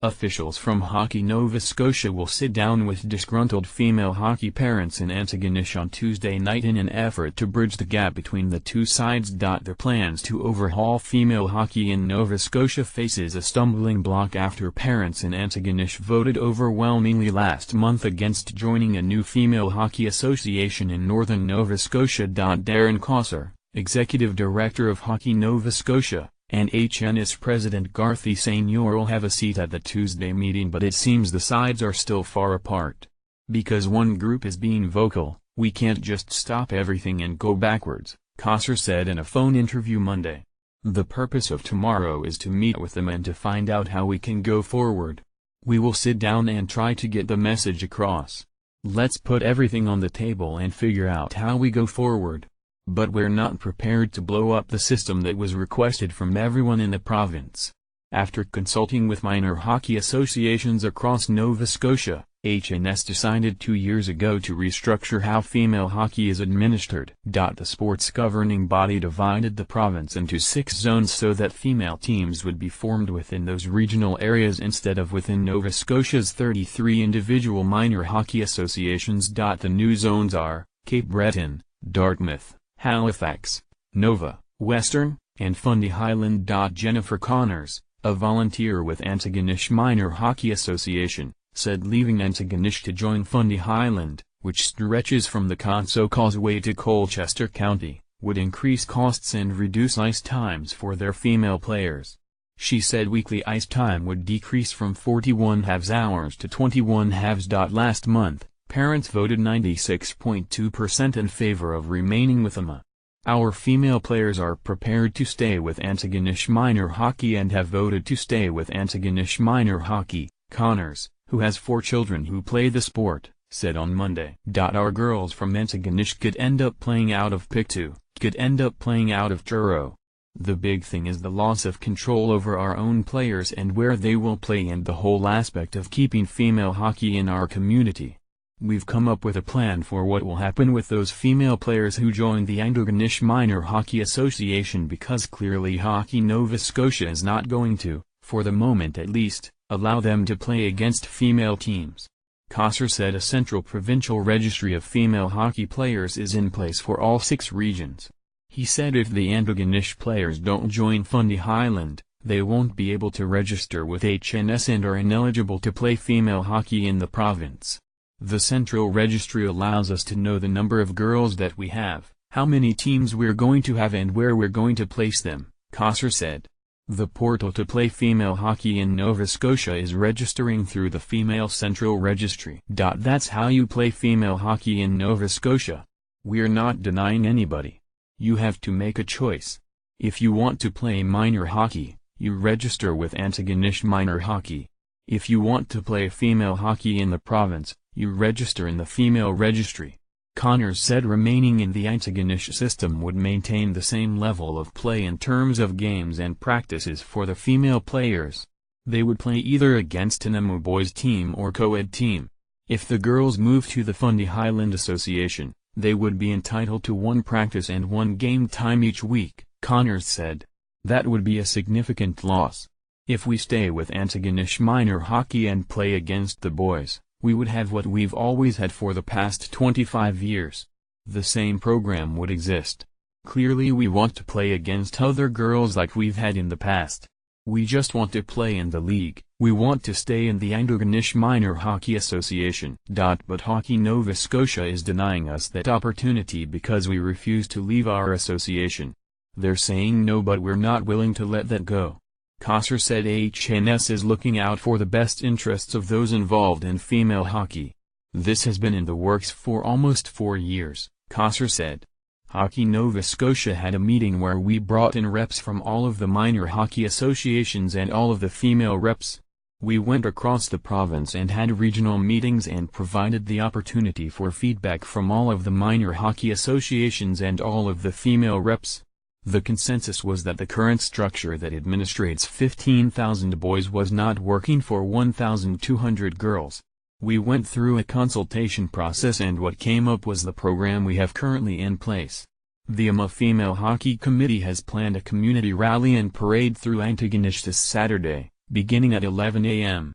Officials from Hockey Nova Scotia will sit down with disgruntled female hockey parents in Antigonish on Tuesday night in an effort to bridge the gap between the two sides. Their plans to overhaul female hockey in Nova Scotia faces a stumbling block after parents in Antigonish voted overwhelmingly last month against joining a new female hockey association in northern Nova Scotia. Darren Kosser, Executive Director of Hockey Nova Scotia, and HNS President Garthy Senior will have a seat at the Tuesday meeting, but it seems the sides are still far apart. Because one group is being vocal, we can't just stop everything and go backwards, Kosser said in a phone interview Monday. The purpose of tomorrow is to meet with them and to find out how we can go forward. We will sit down and try to get the message across. Let's put everything on the table and figure out how we go forward. But we're not prepared to blow up the system that was requested from everyone in the province. After consulting with minor hockey associations across Nova Scotia, HNS decided 2 years ago to restructure how female hockey is administered. The sports governing body divided the province into 6 zones so that female teams would be formed within those regional areas instead of within Nova Scotia's 33 individual minor hockey associations. The new zones are Cape Breton, Dartmouth, Halifax, Nova, Western, and Fundy Highland. Jennifer Connors, a volunteer with Antigonish Minor Hockey Association, said leaving Antigonish to join Fundy Highland, which stretches from the Conso Causeway to Colchester County, would increase costs and reduce ice times for their female players. She said weekly ice time would decrease from 41 halves hours to 21 halves. Last month, parents voted 96.2% in favor of remaining with them. Our female players are prepared to stay with Antigonish Minor Hockey and have voted to stay with Antigonish Minor Hockey, Connors, who has 4 children who play the sport, said on Monday. Our girls from Antigonish could end up playing out of Pictou, could end up playing out of Truro. The big thing is the loss of control over our own players and where they will play and the whole aspect of keeping female hockey in our community. We've come up with a plan for what will happen with those female players who join the Antigonish Minor Hockey Association, because clearly Hockey Nova Scotia is not going to, for the moment at least, allow them to play against female teams. Kosser said a central provincial registry of female hockey players is in place for all 6 regions. He said if the Antigonish players don't join Fundy Highland, they won't be able to register with HNS and are ineligible to play female hockey in the province. The central registry allows us to know the number of girls that we have, how many teams we're going to have and where we're going to place them, Kosser said. The portal to play female hockey in Nova Scotia is registering through the Female Central Registry. That's how you play female hockey in Nova Scotia. We're not denying anybody. You have to make a choice. If you want to play minor hockey, you register with Antigonish Minor Hockey. If you want to play female hockey in the province, you register in the female registry. Connors said remaining in the Antigonish system would maintain the same level of play in terms of games and practices for the female players. They would play either against an MO boys team or co-ed team. If the girls move to the Fundy Highland Association, they would be entitled to 1 practice and 1 game time each week, Connors said. That would be a significant loss. If we stay with Antigonish Minor Hockey and play against the boys, we would have what we've always had for the past 25 years. The same program would exist. Clearly we want to play against other girls like we've had in the past. We just want to play in the league, we want to stay in the Antigonish Minor Hockey Association. But Hockey Nova Scotia is denying us that opportunity because we refuse to leave our association. They're saying no, but we're not willing to let that go. Kosser said HNS is looking out for the best interests of those involved in female hockey. This has been in the works for almost 4 years, Kosser said. Hockey Nova Scotia had a meeting where we brought in reps from all of the minor hockey associations and all of the female reps. We went across the province and had regional meetings and provided the opportunity for feedback from all of the minor hockey associations and all of the female reps. The consensus was that the current structure that administrates 15,000 boys was not working for 1,200 girls. We went through a consultation process and what came up was the program we have currently in place. The AMA Female Hockey Committee has planned a community rally and parade through Antigonish this Saturday, beginning at 11 a.m.